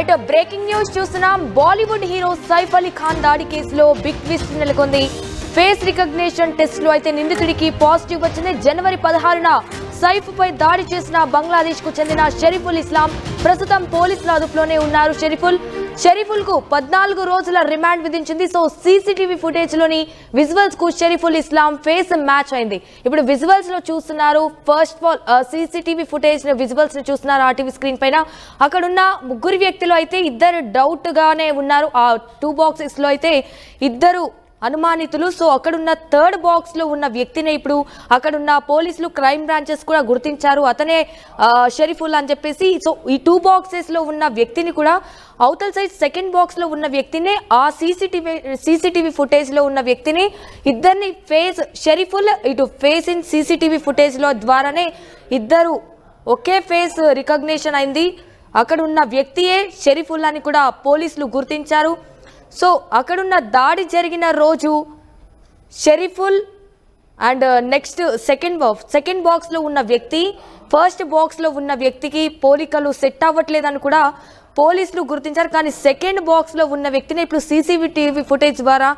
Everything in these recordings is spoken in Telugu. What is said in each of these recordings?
రైట్ బ్రేకింగ్ న్యూస్ చూస్తున్నాం. బాలీవుడ్ హీరో సైఫ్ అలీ ఖాన్ దాడి కేసులో బిగ్ ట్విస్ట్ నెలకొంది. ఫేస్ రికగ్నిషన్ టెస్ట్ లో అయితే నిందితుడికి పాజిటివ్ వచ్చింది. జనవరి 16న సైఫ్ పై దాడి చేసిన బంగ్లాదేశ్ కు చెందిన షరీఫుల్ ఇస్లాం ప్రస్తుతం పోలీసుల అదుపులోనే ఉన్నారు. షరీఫుల్ కు 14 రోజుల రిమాండ్ విధించింది. సో సీసీటీవీ ఫుటేజ్ లోని విజువల్స్ కు షరీఫుల్ ఇస్లాం ఫేస్ మ్యాచ్ అయింది. ఇప్పుడు విజువల్స్ లో చూస్తున్నారు. First of all CCTV footage visuals ను చూస్తున్నారు ఆర్టీవీ స్క్రీన్ పైన. అక్కడున్న ముగ్గురు వ్యక్తులు అయితే ఇద్దరు డౌట్ గానే ఉన్నారు. ఆ 2 బాక్సెస్ లో అయితే ఇద్దరు అనుమానితులు. సో అక్కడున్న థర్డ్ బాక్స్ లో ఉన్న వ్యక్తిని ఇప్పుడు అక్కడున్న పోలీసులు క్రైమ్ బ్రాంచెస్ కూడా గుర్తించారు. అతనే షరీఫుల్ అని చెప్పేసి. సో ఈ 2 బాక్సెస్ లో ఉన్న వ్యక్తిని కూడా అవతల సైడ్ సెకండ్ బాక్స్ లో ఉన్న వ్యక్తిని ఆ సీసీటీవీ ఫుటేజ్ లో ఉన్న వ్యక్తిని ఇద్దరిని ఫేస్ షరీఫుల్ ఇటు ఫేస్ ఇన్ సీసీటీవీ ఫుటేజ్ లో ద్వారానే ఇద్దరు ఒకే ఫేస్ రికగ్నిషన్ అయింది. అక్కడ ఉన్న వ్యక్తియే షరీఫుల్ అని కూడా పోలీసులు గుర్తించారు. సో అక్కడున్న దాడి జరిగిన రోజు షరీఫుల్ అండ్ నెక్స్ట్ సెకండ్ బాక్స్లో ఉన్న వ్యక్తి ఫస్ట్ బాక్స్లో ఉన్న వ్యక్తికి పోలికలు సెట్ అవ్వట్లేదని కూడా పోలీసులు గుర్తించారు. కానీ సెకండ్ బాక్స్లో ఉన్న వ్యక్తిని ఇప్పుడు సీసీటీవీ ఫుటేజ్ ద్వారా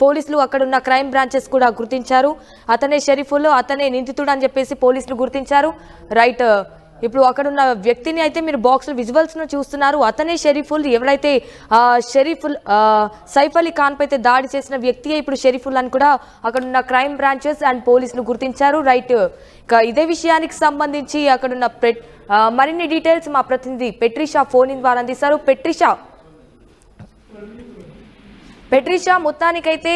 పోలీసులు అక్కడున్న క్రైమ్ బ్రాంచెస్ కూడా గుర్తించారు. అతనే షరీఫుల్, అతనే నిందితుడు అని చెప్పేసి పోలీసులు గుర్తించారు. రైట్, ఇప్పుడు అక్కడున్న వ్యక్తిని అయితే మీరు బాక్స్ విజువల్స్ ను చూస్తున్నారు. అతనే షరీఫుల్. ఎవరైతే షరీఫుల్ సైఫ్ అలీ ఖాన్ పై అయితే దాడి చేసిన వ్యక్తియే ఇప్పుడు షరీఫుల్ అని కూడా అక్కడున్న క్రైమ్ బ్రాంచెస్ అండ్ పోలీసులు గుర్తించారు. రైట్, ఇక ఇదే విషయానికి సంబంధించి అక్కడున్న మరిన్ని డీటెయిల్స్ మా ప్రతినిధి పెట్రిషా ఫోన్ ఇన్ ద్వారా అందిస్తారు. పెట్రిషా మొత్తానికైతే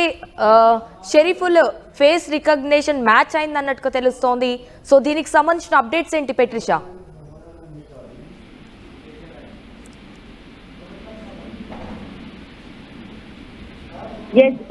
షరీఫుల్ ఫేస్ రికగ్నిషన్ మ్యాచ్ అయింది అన్నట్టుగా తెలుస్తోంది. సో దీనికి సంబంధించిన అప్డేట్స్ ఏంటి పెట్రిషా?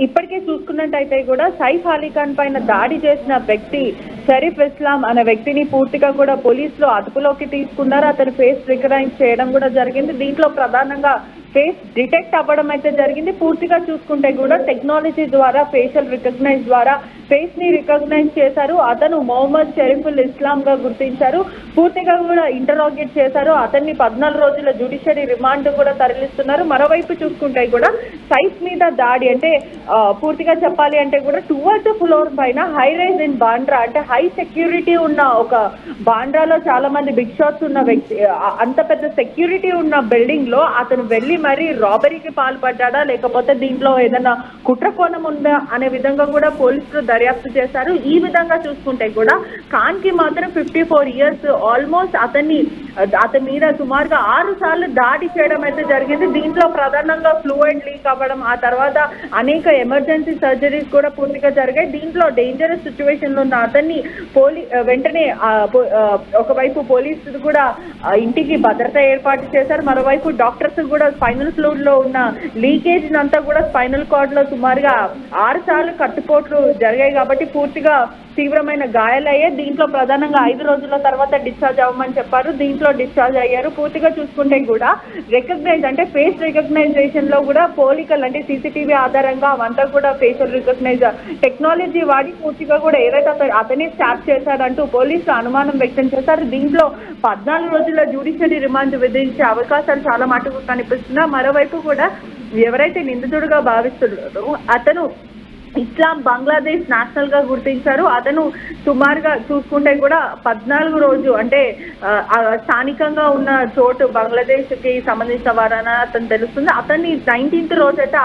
ఇప్పటికే చూసుకున్నట్టయితే కూడా సైఫ్ అలీ ఖాన్ పైన దాడి చేసిన వ్యక్తి షరీఫ్ ఇస్లాం అనే వ్యక్తిని పూర్తిగా కూడా పోలీసులు అదుపులోకి తీసుకున్నారు. అతను ఫేస్ రికగ్నైజ్ చేయడం కూడా జరిగింది. దీంట్లో ప్రధానంగా ఫేస్ డిటెక్ట్ అవ్వడం అయితే జరిగింది. పూర్తిగా చూసుకుంటే కూడా టెక్నాలజీ ద్వారా ఫేషియల్ రికగ్నైజ్ ద్వారా ఫేస్ ని రికగ్నైజ్ చేశారు. అతను మొహమ్మద్ షరీఫుల్ ఇస్లాం గా గుర్తించారు. పూర్తిగా కూడా ఇంటరాగేట్ చేశారు. అతన్ని 14 రోజుల జ్యుడిషియరీ రిమాండ్ కూడా తరలిస్తున్నారు. మరోవైపు చూసుకుంటే కూడా సైఫ్ మీద దాడి అంటే పూర్తిగా చెప్పాలి అంటే కూడా 12th ఫ్లోర్ పైన హై రైజ్ ఇన్ బాండ్రా అంటే హై సెక్యూరిటీ ఉన్న ఒక బాండ్రాలో చాలా మంది బిగ్ షాట్స్ ఉన్న వ్యక్తి, అంత పెద్ద సెక్యూరిటీ ఉన్న బిల్డింగ్ లో అతను వెళ్ళి మరి రాబరీకి పాల్పడ్డా లేకపోతే దీంట్లో ఏదైనా కుట్ర కోణం ఉందా అనే విధంగా కూడా పోలీసులు దర్యాప్తు చేశారు. ఈ విధంగా చూసుకుంటే కూడా ఖాన్ కి మాత్రం 54 ఇయర్స్ ఆల్మోస్ట్ అతని మీద సుమారుగా 6 సార్లు దాడి చేయడం అయితే జరిగింది. దీంట్లో ప్రధానంగా ఫ్లూయిడ్ లీక్ అవ్వడం, ఆ తర్వాత అనేక ఎమర్జెన్సీ సర్జరీస్ కూడా పూర్తిగా జరిగాయి. దీంట్లో డేంజరస్ సిచ్యువేషన్ లో ఉన్న అతన్ని వెంటనే ఒకవైపు పోలీసులు కూడా ఇంటికి భద్రత ఏర్పాటు చేశారు. మరోవైపు డాక్టర్స్ కూడా స్పైనల్ ఫ్లూయిడ్ లో ఉన్న లీకేజ్ అంతా కూడా స్పైనల్ కార్డ్ లో సుమారుగా 6 సార్లు కట్టుపోట్లు జరిగాయి కాబట్టి పూర్తిగా తీవ్రమైన గాయాలయ్యాయి. దీంట్లో ప్రధానంగా 5 రోజుల తర్వాత డిశ్చార్జ్ అవ్వమని చెప్పారు. దీంట్లో డిశ్చార్జ్ అయ్యారు. పూర్తిగా చూసుకుంటే కూడా రికగ్నైజ్ అంటే ఫేస్ రికగ్నైజేషన్ లో కూడా పోలికలు అంటే సీసీటీవీ ఆధారంగా అవంతా కూడా ఫేషియల్ రికగ్నైజ్ టెక్నాలజీ వాడి పూర్తిగా కూడా ఏదైతే అతనే స్టాప్ చేశాడంటూ పోలీసులు అనుమానం వ్యక్తం చేశారు. దీంట్లో 14 రోజుల జ్యుడిషియరీ రిమాండ్ విధించే అవకాశాలు చాలా మటుకు కనిపిస్తున్నాయి. మరోవైపు కూడా ఎవరైతే నిందితుడుగా భావిస్తున్నారో అతను ఇస్లాం బంగ్లాదేశ్ నేషనల్ గా గుర్తించారు. అతను సుమారుగా చూసుకుంటే కూడా 14 రోజు అంటే స్థానికంగా ఉన్న చోటు బంగ్లాదేశ్ కి సంబంధించిన వారని అతను తెలుస్తుంది. అతన్ని 19th రోజు అయితే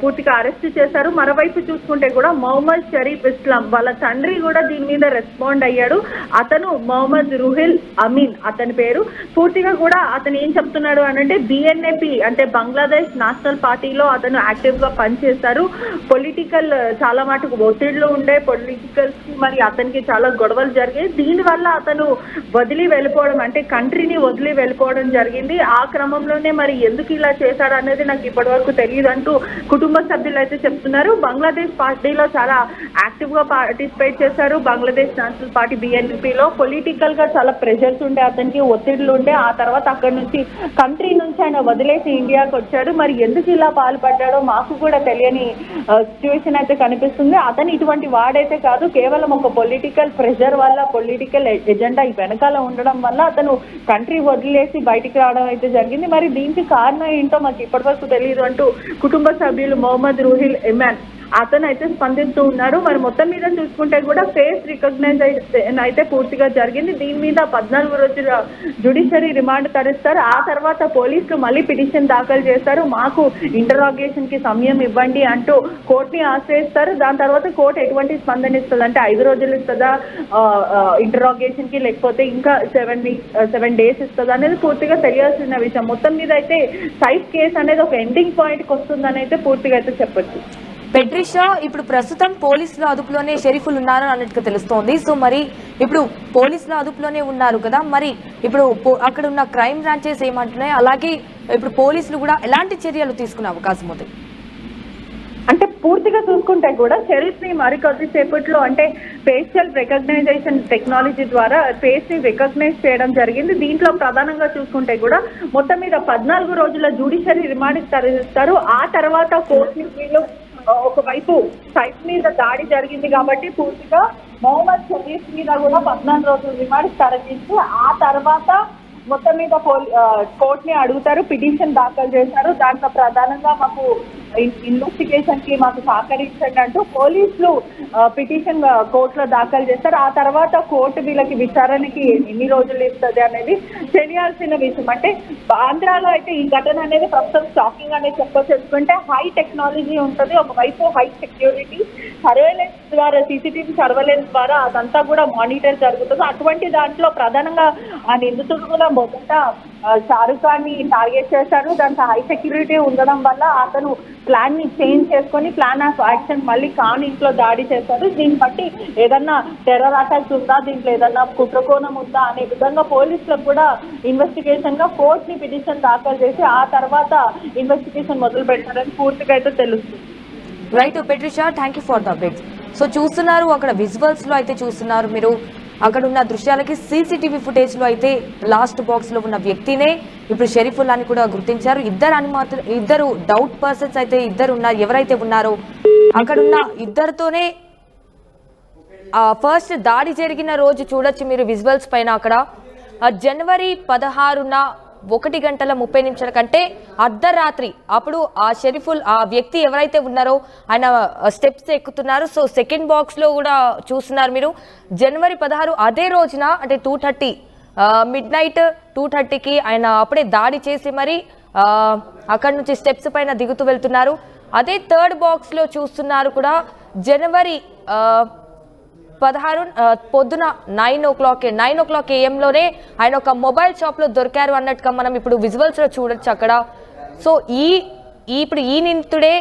పూర్తిగా అరెస్ట్ చేశారు. మరోవైపు చూసుకుంటే కూడా మొహమ్మద్ షరీఫ్ ఇస్లాం వాళ్ళ తండ్రి కూడా దీని మీద రెస్పాండ్ అయ్యాడు. అతను మొహమ్మద్ రుహిల్ అమీన్ అతని పేరు. పూర్తిగా కూడా అతను ఏం చెప్తున్నాడు అనంటే బిఎన్ఏపి అంటే బంగ్లాదేశ్ నేషనల్ పార్టీలో అతను యాక్టివ్ గా పనిచేస్తారు. పొలిటికల్ చాలా మటుకు ఒత్తిళ్లు ఉండే పొలిటికల్స్ కి మరి అతనికి చాలా గొడవలు జరిగాయి. దీనివల్ల అతను వదిలి వెళ్ళిపోవడం అంటే కంట్రీని వదిలి వెళ్ళిపోవడం జరిగింది. ఆ క్రమంలోనే మరి ఎందుకు ఇలా చేశాడు అనేది నాకు ఇప్పటి వరకు తెలియదు అంటూ కుటుంబ సభ్యులు అయితే చెప్తున్నారు. బంగ్లాదేశ్ పార్టీలో చాలా యాక్టివ్ గా పార్టిసిపేట్ చేశారు. బంగ్లాదేశ్ నేషనల్ పార్టీ బిఎన్పీలో పొలిటికల్ గా చాలా ప్రెషర్స్ ఉండే, అతనికి ఒత్తిళ్లు ఉండే. ఆ తర్వాత అక్కడి నుంచి కంట్రీ నుంచి ఆయన వదిలేసి ఇండియాకి వచ్చాడు. మరి ఎందుకు ఇలా పాల్పడ్డాడో మాకు కూడా తెలియని సిచ్యువేషన్ అయితే కనిపిస్తుంది. అతను ఇటువంటి వాడైతే కాదు, కేవలం ఒక పొలిటికల్ ప్రెషర్ వల్ల, పొలిటికల్ ఎజెండా వెనకాల ఉండడం వల్ల అతను కంట్రీ వదిలేసి బయటికి రావడం అయితే జరిగింది. మరి దీనికి కారణం ఏంటో మాకు ఇప్పటివరకు తెలియదు అంటూ కుటుంబ సభ్యులు మొహమ్మద్ రూహిల్ ఇమాన్ అతను అయితే స్పందిస్తూ ఉన్నారు. మరి మొత్తం మీద చూసుకుంటే కూడా ఫేస్ రికగ్నైజేషన్ అయితే పూర్తిగా జరిగింది. దీని మీద 14 రోజుల జ్యుడిషియరీ రిమాండ్ తరుస్తారు. ఆ తర్వాత పోలీసులు మళ్ళీ పిటిషన్ దాఖలు చేస్తారు. మాకు ఇంటరాగేషన్ కి సమయం ఇవ్వండి అంటూ కోర్టుని ఆశ్రయిస్తారు. దాని తర్వాత కోర్టు ఎటువంటి స్పందన ఇస్తుంది అంటే 5 రోజులు ఇస్తుందా ఇంటరాగేషన్ కి, లేకపోతే ఇంకా 7 days ఇస్తుందా అనేది పూర్తిగా తెలియాల్సిన విషయం. మొత్తం మీద అయితే సైఫ్ కేసు అనేది ఒక ఎండింగ్ పాయింట్ కి వస్తుందని అయితే పూర్తిగా అయితే చెప్పొచ్చు. పెట్రిషా, ఇప్పుడు ప్రస్తుతం పోలీసుల అదుపులోనే షరీఫుల్ ఉన్నారు అన్నట్టుగా తెలుస్తోంది. సో మరి ఇప్పుడు పోలీసుల అదుపులోనే ఉన్నారు కదా, మరి ఇప్పుడు అక్కడ ఉన్న క్రైమ్ బ్రాంచెస్ ఏమంటున్నాయి, అలాగే ఇప్పుడు పోలీసులు కూడా ఎలాంటి చర్యలు తీసుకునే అవకాశం ఉంది? అంటే పూర్తిగా చూసుకుంటే కూడా షరీఫ్ ని మరికొద్దిసేపట్లో అంటే ఫేషియల్ రికగ్నైజేషన్ టెక్నాలజీ ద్వారా ఫేస్ ని రికగ్నైజ్ చేయడం జరిగింది. దీంట్లో ప్రధానంగా చూసుకుంటే కూడా మొత్తం మీద 14 రోజుల జ్యుడిషియరీ రిమాండ్ తరలిస్తారు. ఆ తర్వాత కోర్టు వీళ్ళు ఒకవైపు సైఫ్ మీద దాడి జరిగింది కాబట్టి పూర్తిగా మొహమ్మద్ షరీఫ్ మీద కూడా 14 రోజుల రిమాండ్ తరలించి ఆ తర్వాత మొత్తం మీద కోర్టుని అడుగుతారు, పిటిషన్ దాఖలు చేశారు. దాంట్లో ప్రధానంగా మాకు ఇన్వెస్టిగేషన్ కి మాకు సహకరించండి అంటూ పోలీసులు పిటిషన్ కోర్టులో దాఖలు చేస్తారు. ఆ తర్వాత కోర్టు వీళ్ళకి విచారణకి ఎన్ని రోజులు ఇస్తుంది అనేది తెలియాల్సిన విషయం. అంటే ఆంధ్రాలో అయితే ఈ ఘటన అనేది ప్రస్తుతం షాకింగ్ అనేది చెప్పొచ్చుకుంటే హై టెక్నాలజీ ఉంటుంది, ఒకవైపు హై సెక్యూరిటీ, సర్వేలెన్స్ ద్వారా సీసీటీవీ సర్వేలెన్స్ ద్వారా అదంతా కూడా మానిటర్ జరుగుతుంది. అటువంటి దాంట్లో ప్రధానంగా ఆ నిందితుడు కూడా మొదట షారుఖ్ ఖాన్ ని టార్గెట్ చేశారు. దాంట్లో హై సెక్యూరిటీ ఉండడం వల్ల అతను ప్లాన్ ని చేంజ్ చేసుకొని ప్లాన్ ఆఫ్ యాక్షన్ మళ్ళీ ఖాన్ ఇంట్లో దాడి చేశారు. దీన్ని బట్టి ఏదన్నా టెర్రర్ అటాక్స్ ఉందా, దీంట్లో ఏదన్నా కుట్రకోణం ఉందా అనే విధంగా పోలీసులకు కూడా ఇన్వెస్టిగేషన్ గా కోర్టుని పిటిషన్ దాఖలు చేసి ఆ తర్వాత ఇన్వెస్టిగేషన్ మొదలు పెట్టారని పూర్తిగా అయితే తెలుస్తుంది. Right పెట్రిషా, thank you for the updates. So చూస్తున్నారు అక్కడ విజువల్స్ లో అయితే చూస్తున్నారు మీరు, అక్కడ ఉన్న దృశ్యాలకి సీసీటీవీ ఫుటేజ్ లో అయితే లాస్ట్ బాక్స్ లో ఉన్న వ్యక్తినే ఇప్పుడు షరీఫుల్లా అని కూడా గుర్తించారు. ఇద్దరు డౌట్ పర్సన్స్ అయితే ఇద్దరు ఉన్నారు. ఎవరైతే ఉన్నారో అక్కడున్న ఇద్దరితోనే ఫస్ట్ దాడి జరిగిన రోజు చూడొచ్చు మీరు విజువల్స్ పైన. అక్కడ జనవరి 16న 1:30 కంటే అర్ధరాత్రి అప్పుడు ఆ షరీఫుల్ ఆ వ్యక్తి ఎవరైతే ఉన్నారో ఆయన స్టెప్స్ ఎక్కుతున్నారు. సో సెకండ్ బాక్స్ లో కూడా చూస్తున్నారు మీరు. జనవరి 16 అదే రోజున అంటే 2:30 midnight 2:30కి ఆయన అప్పుడే దాడి చేసి మరి అక్కడ నుంచి స్టెప్స్ పైన దిగుతూ వెళ్తున్నారు. అదే థర్డ్ బాక్స్ లో చూస్తున్నారు కూడా జనవరి 16 పొద్దున 9 o'clock AM-లోనే ఆయన ఒక మొబైల్ షాప్ లో దొరికారు అన్నట్టుగా మనం ఇప్పుడు విజువల్స్ లో చూడొచ్చు అక్కడ. సో ఇప్పుడు ఈ నిందితుడే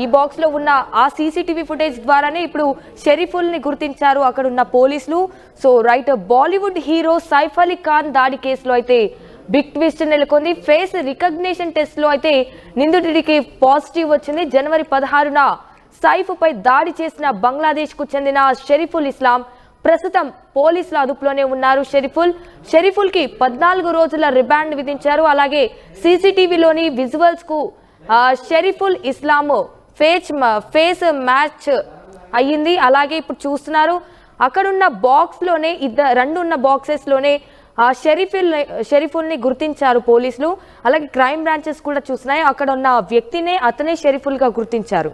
ఈ బాక్స్ లో ఉన్న ఆ సీసీటీవీ ఫుటేజ్ ద్వారానే ఇప్పుడు షరీఫుల్ ని గుర్తించారు అక్కడ ఉన్న పోలీసులు. So right, Bollywood hero Saif Ali Khan దాడి కేసులో అయితే బిగ్ ట్విస్ట్ నెలకొంది. ఫేస్ రికగ్నిషన్ టెస్ట్ లో అయితే నిందితుడికి పాజిటివ్ వచ్చింది. జనవరి 16న సైఫ్ పై దాడి చేసిన బంగ్లాదేశ్ కు చెందిన షరీఫుల్ ఇస్లాం ప్రస్తుతం పోలీసుల అదుపులోనే ఉన్నారు. షరీఫుల్ కి 14 రోజుల రిమాండ్ విధించారు. అలాగే సీసీటీవీలోని విజువల్స్ కు షరీఫుల్ ఇస్లాం ఫేస్ మ్యాచ్ అయ్యింది. అలాగే ఇప్పుడు చూస్తున్నారు అక్కడున్న బాక్స్ లోనే రెండు ఉన్న బాక్సెస్ లోనే షరీఫుల్ ని గుర్తించారు పోలీసులు. అలాగే క్రైమ్ బ్రాంచెస్ కూడా చూస్తున్నాయి అక్కడ ఉన్న వ్యక్తినే అతనే షరీఫుల్ గా గుర్తించారు.